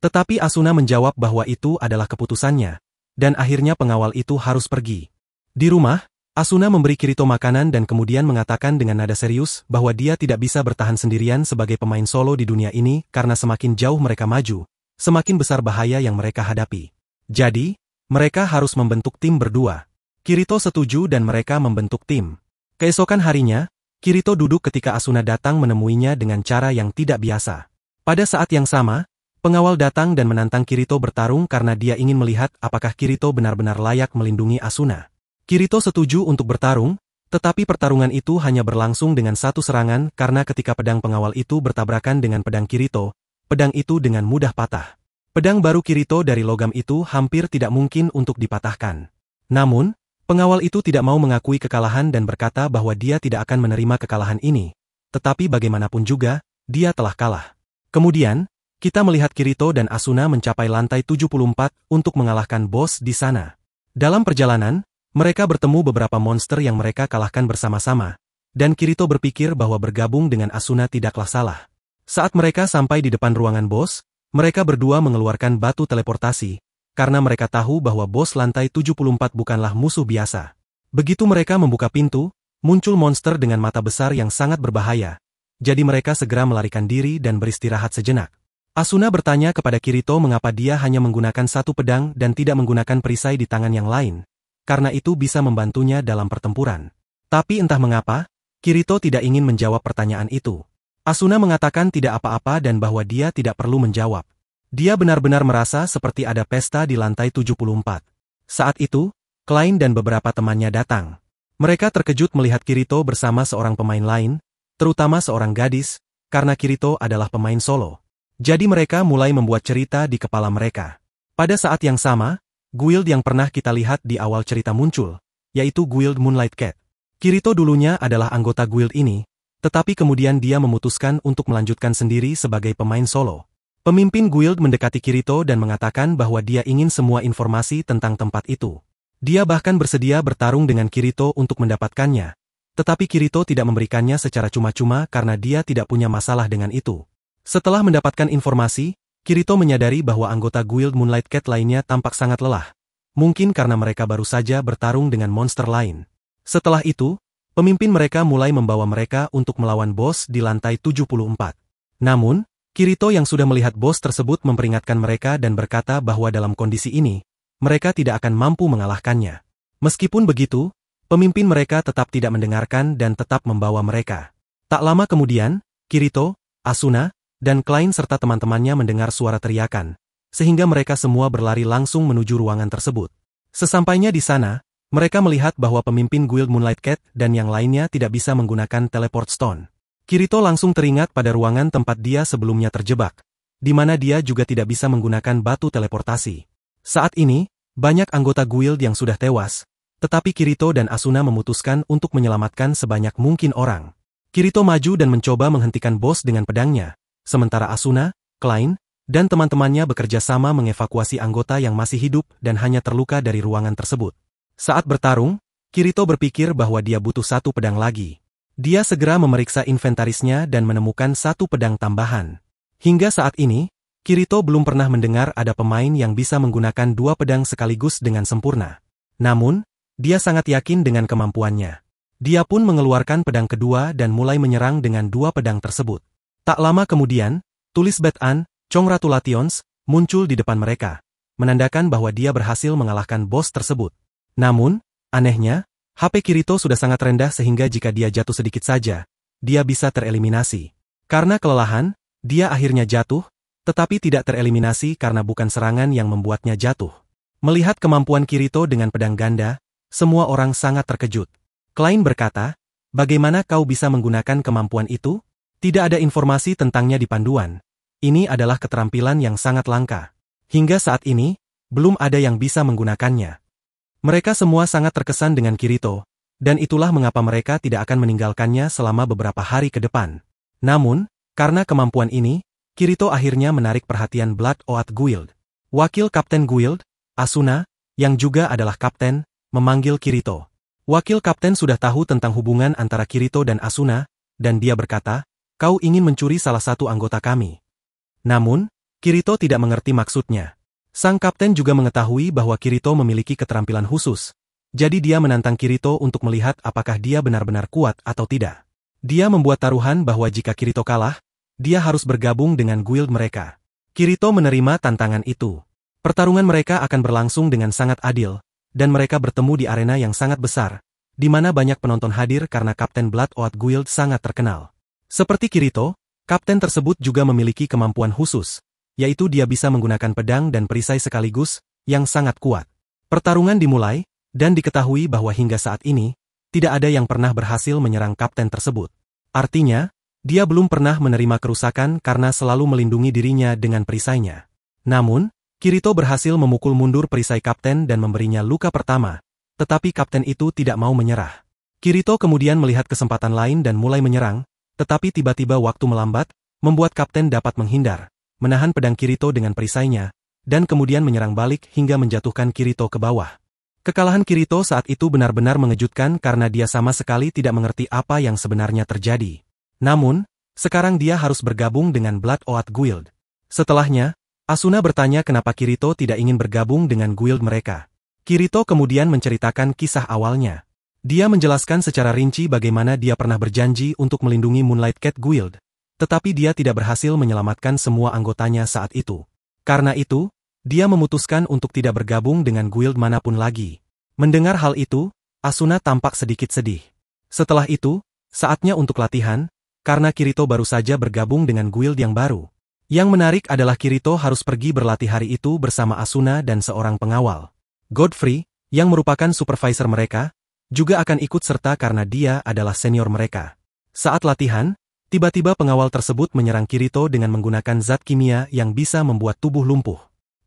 Tetapi Asuna menjawab bahwa itu adalah keputusannya, dan akhirnya pengawal itu harus pergi. Di rumah, Asuna memberi Kirito makanan dan kemudian mengatakan dengan nada serius bahwa dia tidak bisa bertahan sendirian sebagai pemain solo di dunia ini karena semakin jauh mereka maju, semakin besar bahaya yang mereka hadapi. Jadi, mereka harus membentuk tim berdua. Kirito setuju dan mereka membentuk tim. Keesokan harinya, Kirito duduk ketika Asuna datang menemuinya dengan cara yang tidak biasa. Pada saat yang sama, pengawal datang dan menantang Kirito bertarung karena dia ingin melihat apakah Kirito benar-benar layak melindungi Asuna. Kirito setuju untuk bertarung, tetapi pertarungan itu hanya berlangsung dengan satu serangan karena ketika pedang pengawal itu bertabrakan dengan pedang Kirito, pedang itu dengan mudah patah. Pedang baru Kirito dari logam itu hampir tidak mungkin untuk dipatahkan. Namun, pengawal itu tidak mau mengakui kekalahan dan berkata bahwa dia tidak akan menerima kekalahan ini. Tetapi bagaimanapun juga, dia telah kalah. Kemudian, kita melihat Kirito dan Asuna mencapai lantai 74 untuk mengalahkan bos di sana. Dalam perjalanan, mereka bertemu beberapa monster yang mereka kalahkan bersama-sama, dan Kirito berpikir bahwa bergabung dengan Asuna tidaklah salah. Saat mereka sampai di depan ruangan bos, mereka berdua mengeluarkan batu teleportasi, karena mereka tahu bahwa bos lantai 74 bukanlah musuh biasa. Begitu mereka membuka pintu, muncul monster dengan mata besar yang sangat berbahaya, jadi mereka segera melarikan diri dan beristirahat sejenak. Asuna bertanya kepada Kirito mengapa dia hanya menggunakan satu pedang dan tidak menggunakan perisai di tangan yang lain, karena itu bisa membantunya dalam pertempuran. Tapi entah mengapa, Kirito tidak ingin menjawab pertanyaan itu. Asuna mengatakan tidak apa-apa dan bahwa dia tidak perlu menjawab. Dia benar-benar merasa seperti ada pesta di lantai 74. Saat itu, Klein dan beberapa temannya datang. Mereka terkejut melihat Kirito bersama seorang pemain lain, terutama seorang gadis, karena Kirito adalah pemain solo. Jadi mereka mulai membuat cerita di kepala mereka. Pada saat yang sama, guild yang pernah kita lihat di awal cerita muncul, yaitu guild Moonlight Cat. Kirito dulunya adalah anggota guild ini, tetapi kemudian dia memutuskan untuk melanjutkan sendiri sebagai pemain solo. Pemimpin guild mendekati Kirito dan mengatakan bahwa dia ingin semua informasi tentang tempat itu. Dia bahkan bersedia bertarung dengan Kirito untuk mendapatkannya. Tetapi Kirito tidak memberikannya secara cuma-cuma karena dia tidak punya masalah dengan itu. Setelah mendapatkan informasi, Kirito menyadari bahwa anggota guild Moonlight Cat lainnya tampak sangat lelah. Mungkin karena mereka baru saja bertarung dengan monster lain. Setelah itu, pemimpin mereka mulai membawa mereka untuk melawan bos di lantai 74. Namun, Kirito yang sudah melihat bos tersebut memperingatkan mereka dan berkata bahwa dalam kondisi ini, mereka tidak akan mampu mengalahkannya. Meskipun begitu, pemimpin mereka tetap tidak mendengarkan dan tetap membawa mereka. Tak lama kemudian, Kirito, Asuna, dan Klein serta teman-temannya mendengar suara teriakan, sehingga mereka semua berlari langsung menuju ruangan tersebut. Sesampainya di sana, mereka melihat bahwa pemimpin guild Moonlight Cat dan yang lainnya tidak bisa menggunakan teleport stone. Kirito langsung teringat pada ruangan tempat dia sebelumnya terjebak, di mana dia juga tidak bisa menggunakan batu teleportasi. Saat ini, banyak anggota guild yang sudah tewas, tetapi Kirito dan Asuna memutuskan untuk menyelamatkan sebanyak mungkin orang. Kirito maju dan mencoba menghentikan bos dengan pedangnya, sementara Asuna, Klein, dan teman-temannya bekerja sama mengevakuasi anggota yang masih hidup dan hanya terluka dari ruangan tersebut. Saat bertarung, Kirito berpikir bahwa dia butuh satu pedang lagi. Dia segera memeriksa inventarisnya dan menemukan satu pedang tambahan. Hingga saat ini, Kirito belum pernah mendengar ada pemain yang bisa menggunakan dua pedang sekaligus dengan sempurna. Namun, dia sangat yakin dengan kemampuannya. Dia pun mengeluarkan pedang kedua dan mulai menyerang dengan dua pedang tersebut. Tak lama kemudian, tulis Bet-an, Congratulations, muncul di depan mereka, menandakan bahwa dia berhasil mengalahkan bos tersebut. Namun, anehnya, HP Kirito sudah sangat rendah sehingga jika dia jatuh sedikit saja, dia bisa tereliminasi. Karena kelelahan, dia akhirnya jatuh, tetapi tidak tereliminasi karena bukan serangan yang membuatnya jatuh. Melihat kemampuan Kirito dengan pedang ganda, semua orang sangat terkejut. Klein berkata, "Bagaimana kau bisa menggunakan kemampuan itu? Tidak ada informasi tentangnya di panduan. Ini adalah keterampilan yang sangat langka. Hingga saat ini, belum ada yang bisa menggunakannya." Mereka semua sangat terkesan dengan Kirito, dan itulah mengapa mereka tidak akan meninggalkannya selama beberapa hari ke depan. Namun, karena kemampuan ini, Kirito akhirnya menarik perhatian Blood Oath Guild. Wakil Kapten Guild, Asuna, yang juga adalah kapten, memanggil Kirito. Wakil kapten sudah tahu tentang hubungan antara Kirito dan Asuna, dan dia berkata, "Kau ingin mencuri salah satu anggota kami." Namun, Kirito tidak mengerti maksudnya. Sang kapten juga mengetahui bahwa Kirito memiliki keterampilan khusus, jadi dia menantang Kirito untuk melihat apakah dia benar-benar kuat atau tidak. Dia membuat taruhan bahwa jika Kirito kalah, dia harus bergabung dengan guild mereka. Kirito menerima tantangan itu. Pertarungan mereka akan berlangsung dengan sangat adil, dan mereka bertemu di arena yang sangat besar, di mana banyak penonton hadir karena Kapten Blood Oath Guild sangat terkenal. Seperti Kirito, kapten tersebut juga memiliki kemampuan khusus, yaitu dia bisa menggunakan pedang dan perisai sekaligus, yang sangat kuat. Pertarungan dimulai, dan diketahui bahwa hingga saat ini, tidak ada yang pernah berhasil menyerang kapten tersebut. Artinya, dia belum pernah menerima kerusakan karena selalu melindungi dirinya dengan perisainya. Namun, Kirito berhasil memukul mundur perisai kapten dan memberinya luka pertama, tetapi kapten itu tidak mau menyerah. Kirito kemudian melihat kesempatan lain dan mulai menyerang, tetapi tiba-tiba waktu melambat, membuat kapten dapat menghindar, menahan pedang Kirito dengan perisainya, dan kemudian menyerang balik hingga menjatuhkan Kirito ke bawah. Kekalahan Kirito saat itu benar-benar mengejutkan karena dia sama sekali tidak mengerti apa yang sebenarnya terjadi. Namun, sekarang dia harus bergabung dengan Blood Oath Guild. Setelahnya, Asuna bertanya kenapa Kirito tidak ingin bergabung dengan guild mereka. Kirito kemudian menceritakan kisah awalnya. Dia menjelaskan secara rinci bagaimana dia pernah berjanji untuk melindungi Moonlight Cat Guild, tetapi dia tidak berhasil menyelamatkan semua anggotanya saat itu. Karena itu, dia memutuskan untuk tidak bergabung dengan guild manapun lagi. Mendengar hal itu, Asuna tampak sedikit sedih. Setelah itu, saatnya untuk latihan, karena Kirito baru saja bergabung dengan guild yang baru. Yang menarik adalah Kirito harus pergi berlatih hari itu bersama Asuna dan seorang pengawal. Godfrey, yang merupakan supervisor mereka, juga akan ikut serta karena dia adalah senior mereka. Saat latihan, tiba-tiba pengawal tersebut menyerang Kirito dengan menggunakan zat kimia yang bisa membuat tubuh lumpuh.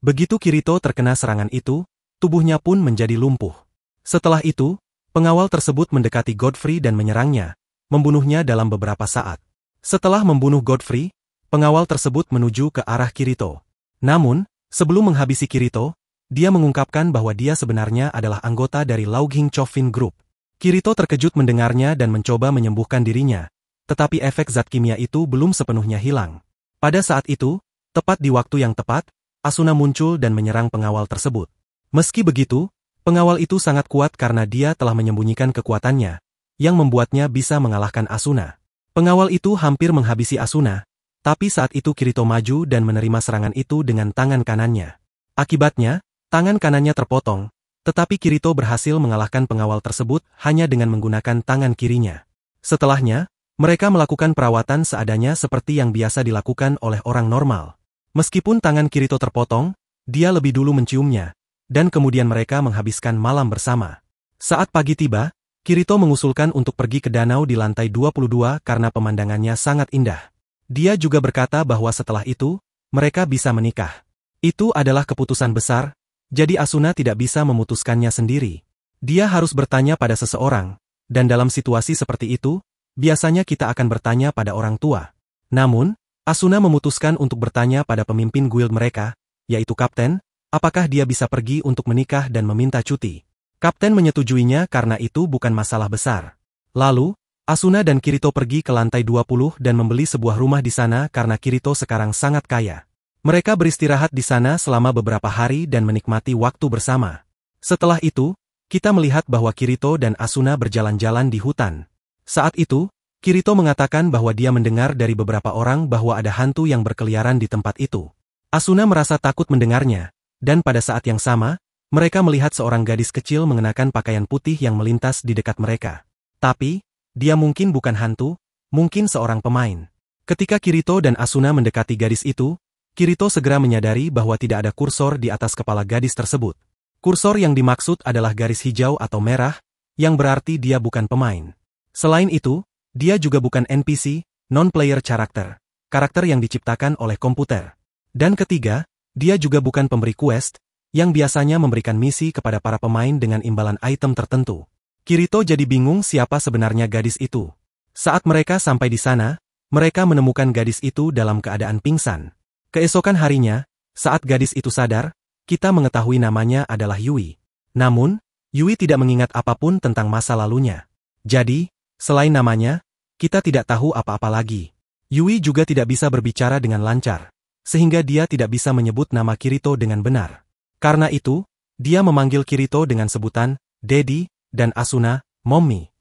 Begitu Kirito terkena serangan itu, tubuhnya pun menjadi lumpuh. Setelah itu, pengawal tersebut mendekati Godfrey dan menyerangnya, membunuhnya dalam beberapa saat. Setelah membunuh Godfrey, pengawal tersebut menuju ke arah Kirito. Namun, sebelum menghabisi Kirito, dia mengungkapkan bahwa dia sebenarnya adalah anggota dari Laughing Chofin Group. Kirito terkejut mendengarnya dan mencoba menyembuhkan dirinya, tetapi efek zat kimia itu belum sepenuhnya hilang. Pada saat itu, tepat di waktu yang tepat, Asuna muncul dan menyerang pengawal tersebut. Meski begitu, pengawal itu sangat kuat karena dia telah menyembunyikan kekuatannya, yang membuatnya bisa mengalahkan Asuna. Pengawal itu hampir menghabisi Asuna, tapi saat itu Kirito maju dan menerima serangan itu dengan tangan kanannya. Akibatnya, tangan kanannya terpotong, tetapi Kirito berhasil mengalahkan pengawal tersebut hanya dengan menggunakan tangan kirinya. Setelahnya, mereka melakukan perawatan seadanya seperti yang biasa dilakukan oleh orang normal. Meskipun tangan Kirito terpotong, dia lebih dulu menciumnya, dan kemudian mereka menghabiskan malam bersama. Saat pagi tiba, Kirito mengusulkan untuk pergi ke danau di lantai 22 karena pemandangannya sangat indah. Dia juga berkata bahwa setelah itu, mereka bisa menikah. Itu adalah keputusan besar, jadi Asuna tidak bisa memutuskannya sendiri. Dia harus bertanya pada seseorang, dan dalam situasi seperti itu, biasanya kita akan bertanya pada orang tua. Namun, Asuna memutuskan untuk bertanya pada pemimpin guild mereka, yaitu Kapten, apakah dia bisa pergi untuk menikah dan meminta cuti. Kapten menyetujuinya karena itu bukan masalah besar. Lalu, Asuna dan Kirito pergi ke lantai 20 dan membeli sebuah rumah di sana karena Kirito sekarang sangat kaya. Mereka beristirahat di sana selama beberapa hari dan menikmati waktu bersama. Setelah itu, kita melihat bahwa Kirito dan Asuna berjalan-jalan di hutan. Saat itu, Kirito mengatakan bahwa dia mendengar dari beberapa orang bahwa ada hantu yang berkeliaran di tempat itu. Asuna merasa takut mendengarnya, dan pada saat yang sama, mereka melihat seorang gadis kecil mengenakan pakaian putih yang melintas di dekat mereka. Tapi, dia mungkin bukan hantu, mungkin seorang pemain. Ketika Kirito dan Asuna mendekati gadis itu, Kirito segera menyadari bahwa tidak ada kursor di atas kepala gadis tersebut. Kursor yang dimaksud adalah garis hijau atau merah, yang berarti dia bukan pemain. Selain itu, dia juga bukan NPC, non-player karakter yang diciptakan oleh komputer. Dan ketiga, dia juga bukan pemberi quest, yang biasanya memberikan misi kepada para pemain dengan imbalan item tertentu. Kirito jadi bingung siapa sebenarnya gadis itu. Saat mereka sampai di sana, mereka menemukan gadis itu dalam keadaan pingsan. Keesokan harinya, saat gadis itu sadar, kita mengetahui namanya adalah Yui. Namun, Yui tidak mengingat apapun tentang masa lalunya. Jadi, selain namanya, kita tidak tahu apa-apa lagi. Yui juga tidak bisa berbicara dengan lancar, sehingga dia tidak bisa menyebut nama Kirito dengan benar. Karena itu, dia memanggil Kirito dengan sebutan Daddy, dan Asuna, Mommy.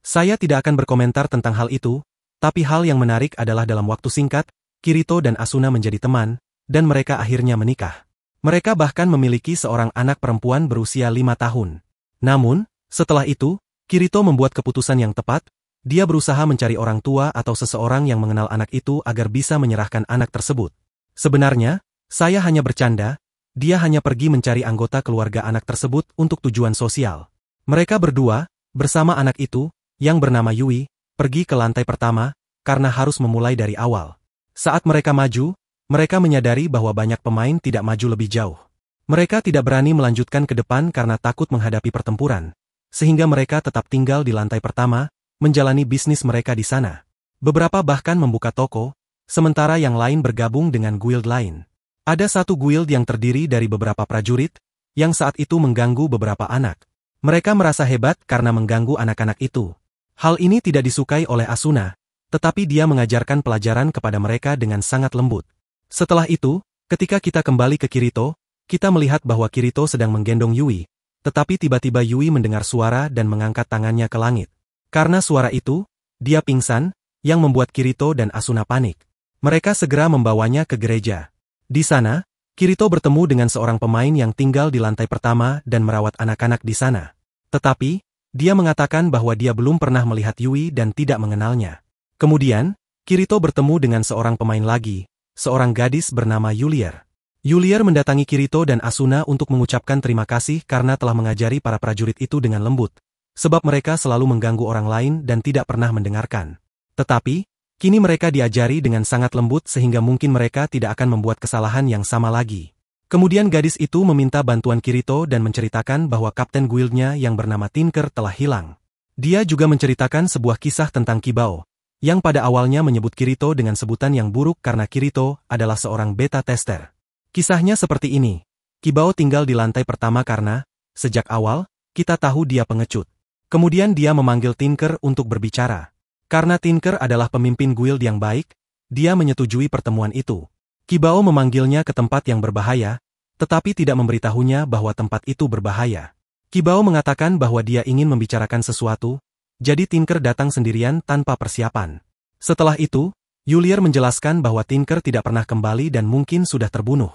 Saya tidak akan berkomentar tentang hal itu, tapi hal yang menarik adalah dalam waktu singkat, Kirito dan Asuna menjadi teman, dan mereka akhirnya menikah. Mereka bahkan memiliki seorang anak perempuan berusia 5 tahun. Namun, setelah itu, Kirito membuat keputusan yang tepat, dia berusaha mencari orang tua atau seseorang yang mengenal anak itu agar bisa menyerahkan anak tersebut. Sebenarnya, saya hanya bercanda, dia hanya pergi mencari anggota keluarga anak tersebut untuk tujuan sosial. Mereka berdua, bersama anak itu, yang bernama Yui, pergi ke lantai pertama, karena harus memulai dari awal. Saat mereka maju, mereka menyadari bahwa banyak pemain tidak maju lebih jauh. Mereka tidak berani melanjutkan ke depan karena takut menghadapi pertempuran, sehingga mereka tetap tinggal di lantai pertama, menjalani bisnis mereka di sana. Beberapa bahkan membuka toko, sementara yang lain bergabung dengan guild lain. Ada satu guild yang terdiri dari beberapa prajurit, yang saat itu mengganggu beberapa anak. Mereka merasa hebat karena mengganggu anak-anak itu. Hal ini tidak disukai oleh Asuna, tetapi dia mengajarkan pelajaran kepada mereka dengan sangat lembut. Setelah itu, ketika kita kembali ke Kirito, kita melihat bahwa Kirito sedang menggendong Yui, tetapi tiba-tiba Yui mendengar suara dan mengangkat tangannya ke langit. Karena suara itu, dia pingsan, yang membuat Kirito dan Asuna panik. Mereka segera membawanya ke gereja. Di sana, Kirito bertemu dengan seorang pemain yang tinggal di lantai pertama dan merawat anak-anak di sana. Tetapi, dia mengatakan bahwa dia belum pernah melihat Yui dan tidak mengenalnya. Kemudian, Kirito bertemu dengan seorang pemain lagi, seorang gadis bernama Yulier. Yulier mendatangi Kirito dan Asuna untuk mengucapkan terima kasih karena telah mengajari para prajurit itu dengan lembut, sebab mereka selalu mengganggu orang lain dan tidak pernah mendengarkan. Tetapi, kini mereka diajari dengan sangat lembut sehingga mungkin mereka tidak akan membuat kesalahan yang sama lagi. Kemudian gadis itu meminta bantuan Kirito dan menceritakan bahwa kapten guildnya yang bernama Tinker telah hilang. Dia juga menceritakan sebuah kisah tentang Kibao, yang pada awalnya menyebut Kirito dengan sebutan yang buruk karena Kirito adalah seorang beta tester. Kisahnya seperti ini. Kibao tinggal di lantai pertama karena, sejak awal, kita tahu dia pengecut. Kemudian dia memanggil Tinker untuk berbicara. Karena Tinker adalah pemimpin guild yang baik, dia menyetujui pertemuan itu. Kibao memanggilnya ke tempat yang berbahaya, tetapi tidak memberitahunya bahwa tempat itu berbahaya. Kibao mengatakan bahwa dia ingin membicarakan sesuatu, jadi Tinker datang sendirian tanpa persiapan. Setelah itu, Yulier menjelaskan bahwa Tinker tidak pernah kembali dan mungkin sudah terbunuh.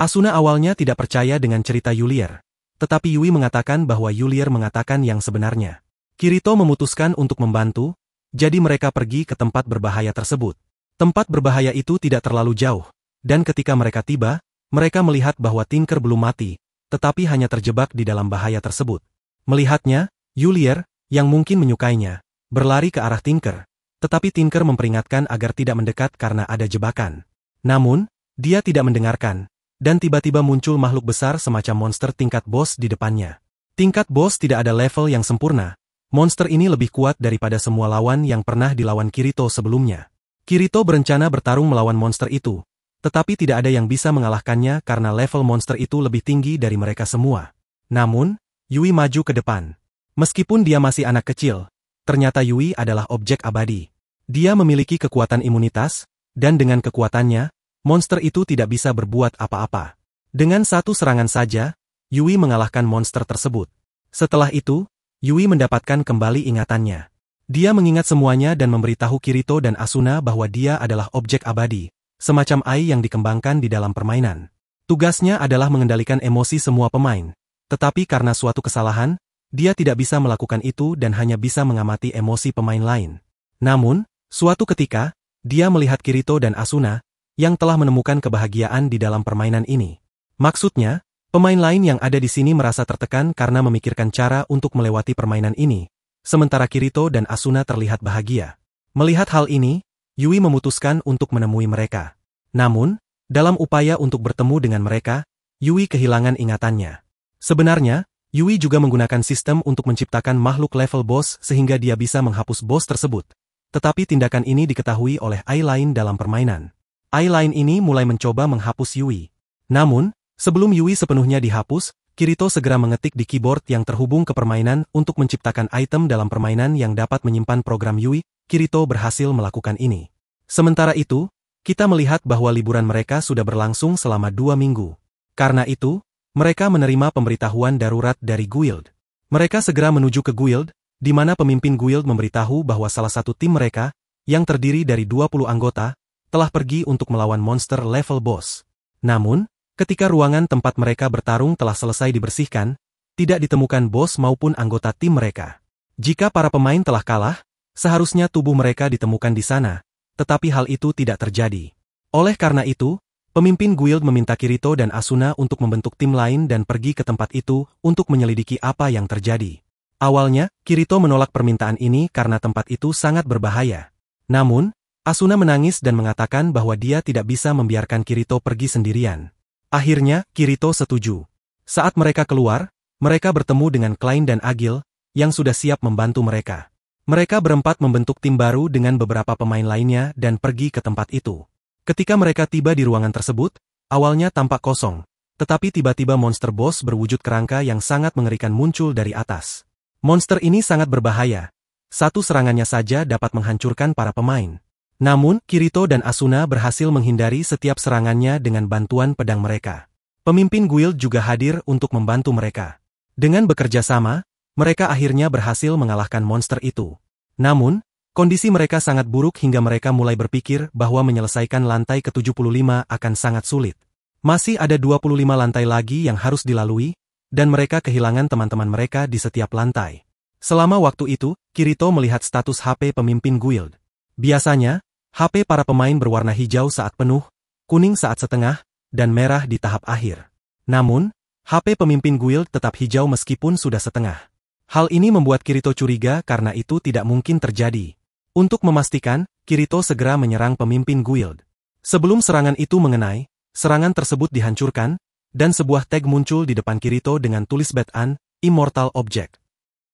Asuna awalnya tidak percaya dengan cerita Yulier, tetapi Yui mengatakan bahwa Yulier mengatakan yang sebenarnya. Kirito memutuskan untuk membantu, jadi mereka pergi ke tempat berbahaya tersebut. Tempat berbahaya itu tidak terlalu jauh, dan ketika mereka tiba, mereka melihat bahwa Tinker belum mati, tetapi hanya terjebak di dalam bahaya tersebut. Melihatnya, Yulier, yang mungkin menyukainya, berlari ke arah Tinker, tetapi Tinker memperingatkan agar tidak mendekat karena ada jebakan. Namun, dia tidak mendengarkan, dan tiba-tiba muncul makhluk besar semacam monster tingkat bos di depannya. Tingkat bos tidak ada level yang sempurna. Monster ini lebih kuat daripada semua lawan yang pernah dilawan Kirito sebelumnya. Kirito berencana bertarung melawan monster itu, tetapi tidak ada yang bisa mengalahkannya karena level monster itu lebih tinggi dari mereka semua. Namun, Yui maju ke depan. Meskipun dia masih anak kecil, ternyata Yui adalah objek abadi. Dia memiliki kekuatan imunitas, dan dengan kekuatannya, monster itu tidak bisa berbuat apa-apa. Dengan satu serangan saja, Yui mengalahkan monster tersebut. Setelah itu, Yui mendapatkan kembali ingatannya. Dia mengingat semuanya dan memberitahu Kirito dan Asuna bahwa dia adalah objek abadi, semacam AI yang dikembangkan di dalam permainan. Tugasnya adalah mengendalikan emosi semua pemain, tetapi karena suatu kesalahan, dia tidak bisa melakukan itu dan hanya bisa mengamati emosi pemain lain. Namun, suatu ketika, dia melihat Kirito dan Asuna, yang telah menemukan kebahagiaan di dalam permainan ini. Maksudnya, pemain lain yang ada di sini merasa tertekan karena memikirkan cara untuk melewati permainan ini, sementara Kirito dan Asuna terlihat bahagia. Melihat hal ini, Yui memutuskan untuk menemui mereka. Namun, dalam upaya untuk bertemu dengan mereka, Yui kehilangan ingatannya. Sebenarnya, Yui juga menggunakan sistem untuk menciptakan makhluk level boss sehingga dia bisa menghapus boss tersebut. Tetapi tindakan ini diketahui oleh AI lain dalam permainan. AI lain ini mulai mencoba menghapus Yui. Namun, sebelum Yui sepenuhnya dihapus, Kirito segera mengetik di keyboard yang terhubung ke permainan untuk menciptakan item dalam permainan yang dapat menyimpan program Yui. Kirito berhasil melakukan ini. Sementara itu, kita melihat bahwa liburan mereka sudah berlangsung selama 2 minggu. Karena itu, mereka menerima pemberitahuan darurat dari guild. Mereka segera menuju ke guild, di mana pemimpin guild memberitahu bahwa salah satu tim mereka, yang terdiri dari 20 anggota, telah pergi untuk melawan monster level boss. Namun, ketika ruangan tempat mereka bertarung telah selesai dibersihkan, tidak ditemukan bos maupun anggota tim mereka. Jika para pemain telah kalah, seharusnya tubuh mereka ditemukan di sana, tetapi hal itu tidak terjadi. Oleh karena itu, pemimpin guild meminta Kirito dan Asuna untuk membentuk tim lain dan pergi ke tempat itu untuk menyelidiki apa yang terjadi. Awalnya, Kirito menolak permintaan ini karena tempat itu sangat berbahaya. Namun, Asuna menangis dan mengatakan bahwa dia tidak bisa membiarkan Kirito pergi sendirian. Akhirnya, Kirito setuju. Saat mereka keluar, mereka bertemu dengan Klein dan Agil, yang sudah siap membantu mereka. Mereka berempat membentuk tim baru dengan beberapa pemain lainnya dan pergi ke tempat itu. Ketika mereka tiba di ruangan tersebut, awalnya tampak kosong, tetapi tiba-tiba monster boss berwujud kerangka yang sangat mengerikan muncul dari atas. Monster ini sangat berbahaya. Satu serangannya saja dapat menghancurkan para pemain. Namun, Kirito dan Asuna berhasil menghindari setiap serangannya dengan bantuan pedang mereka. Pemimpin guild juga hadir untuk membantu mereka. Dengan bekerja sama, mereka akhirnya berhasil mengalahkan monster itu. Namun, kondisi mereka sangat buruk hingga mereka mulai berpikir bahwa menyelesaikan lantai ke-75 akan sangat sulit. Masih ada 25 lantai lagi yang harus dilalui, dan mereka kehilangan teman-teman mereka di setiap lantai. Selama waktu itu, Kirito melihat status HP pemimpin guild. Biasanya, HP para pemain berwarna hijau saat penuh, kuning saat setengah, dan merah di tahap akhir. Namun, HP pemimpin guild tetap hijau meskipun sudah setengah. Hal ini membuat Kirito curiga karena itu tidak mungkin terjadi. Untuk memastikan, Kirito segera menyerang pemimpin guild. Sebelum serangan itu mengenai, serangan tersebut dihancurkan, dan sebuah tag muncul di depan Kirito dengan tulis Bet-an, Immortal Object.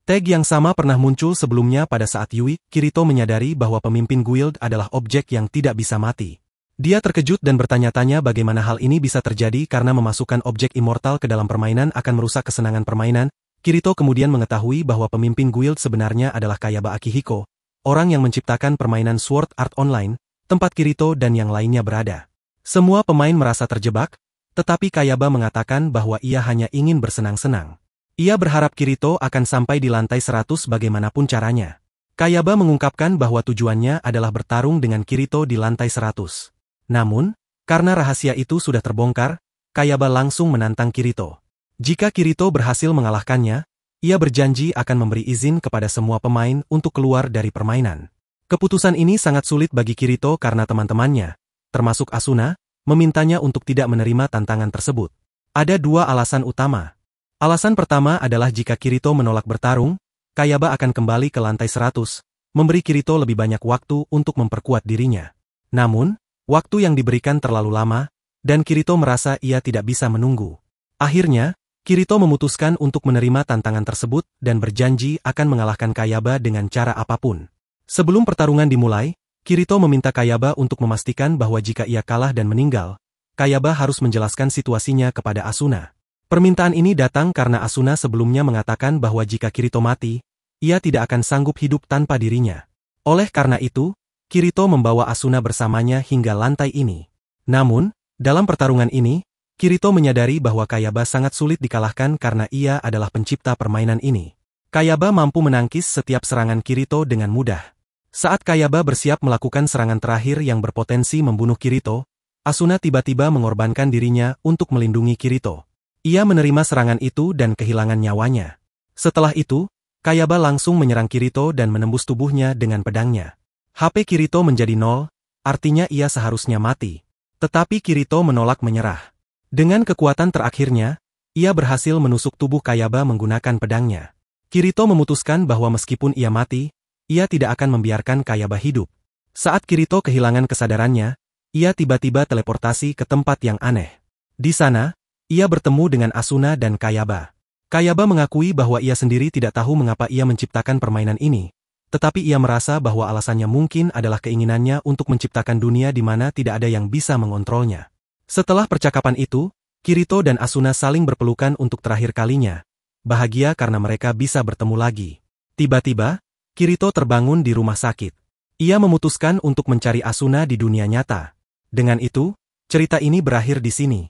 Tag yang sama pernah muncul sebelumnya pada saat Yui, Kirito menyadari bahwa pemimpin guild adalah objek yang tidak bisa mati. Dia terkejut dan bertanya-tanya bagaimana hal ini bisa terjadi karena memasukkan objek immortal ke dalam permainan akan merusak kesenangan permainan. Kirito kemudian mengetahui bahwa pemimpin guild sebenarnya adalah Kayaba Akihiko, orang yang menciptakan permainan Sword Art Online, tempat Kirito dan yang lainnya berada. Semua pemain merasa terjebak, tetapi Kayaba mengatakan bahwa ia hanya ingin bersenang-senang. Ia berharap Kirito akan sampai di lantai 100 bagaimanapun caranya. Kayaba mengungkapkan bahwa tujuannya adalah bertarung dengan Kirito di lantai 100. Namun, karena rahasia itu sudah terbongkar, Kayaba langsung menantang Kirito. Jika Kirito berhasil mengalahkannya, ia berjanji akan memberi izin kepada semua pemain untuk keluar dari permainan. Keputusan ini sangat sulit bagi Kirito karena teman-temannya, termasuk Asuna, memintanya untuk tidak menerima tantangan tersebut. Ada dua alasan utama. Alasan pertama adalah jika Kirito menolak bertarung, Kayaba akan kembali ke lantai 100, memberi Kirito lebih banyak waktu untuk memperkuat dirinya. Namun, waktu yang diberikan terlalu lama, dan Kirito merasa ia tidak bisa menunggu. Akhirnya, Kirito memutuskan untuk menerima tantangan tersebut dan berjanji akan mengalahkan Kayaba dengan cara apapun. Sebelum pertarungan dimulai, Kirito meminta Kayaba untuk memastikan bahwa jika ia kalah dan meninggal, Kayaba harus menjelaskan situasinya kepada Asuna. Permintaan ini datang karena Asuna sebelumnya mengatakan bahwa jika Kirito mati, ia tidak akan sanggup hidup tanpa dirinya. Oleh karena itu, Kirito membawa Asuna bersamanya hingga lantai ini. Namun, dalam pertarungan ini, Kirito menyadari bahwa Kayaba sangat sulit dikalahkan karena ia adalah pencipta permainan ini. Kayaba mampu menangkis setiap serangan Kirito dengan mudah. Saat Kayaba bersiap melakukan serangan terakhir yang berpotensi membunuh Kirito, Asuna tiba-tiba mengorbankan dirinya untuk melindungi Kirito. Ia menerima serangan itu dan kehilangan nyawanya. Setelah itu, Kayaba langsung menyerang Kirito dan menembus tubuhnya dengan pedangnya. HP Kirito menjadi 0, artinya ia seharusnya mati. Tetapi Kirito menolak menyerah. Dengan kekuatan terakhirnya, ia berhasil menusuk tubuh Kayaba menggunakan pedangnya. Kirito memutuskan bahwa meskipun ia mati, ia tidak akan membiarkan Kayaba hidup. Saat Kirito kehilangan kesadarannya, ia tiba-tiba teleportasi ke tempat yang aneh. Di sana, ia bertemu dengan Asuna dan Kayaba. Kayaba mengakui bahwa ia sendiri tidak tahu mengapa ia menciptakan permainan ini, tetapi ia merasa bahwa alasannya mungkin adalah keinginannya untuk menciptakan dunia di mana tidak ada yang bisa mengontrolnya. Setelah percakapan itu, Kirito dan Asuna saling berpelukan untuk terakhir kalinya, bahagia karena mereka bisa bertemu lagi. Tiba-tiba, Kirito terbangun di rumah sakit. Ia memutuskan untuk mencari Asuna di dunia nyata. Dengan itu, cerita ini berakhir di sini.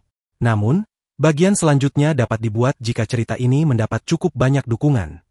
Namun, bagian selanjutnya dapat dibuat jika cerita ini mendapat cukup banyak dukungan.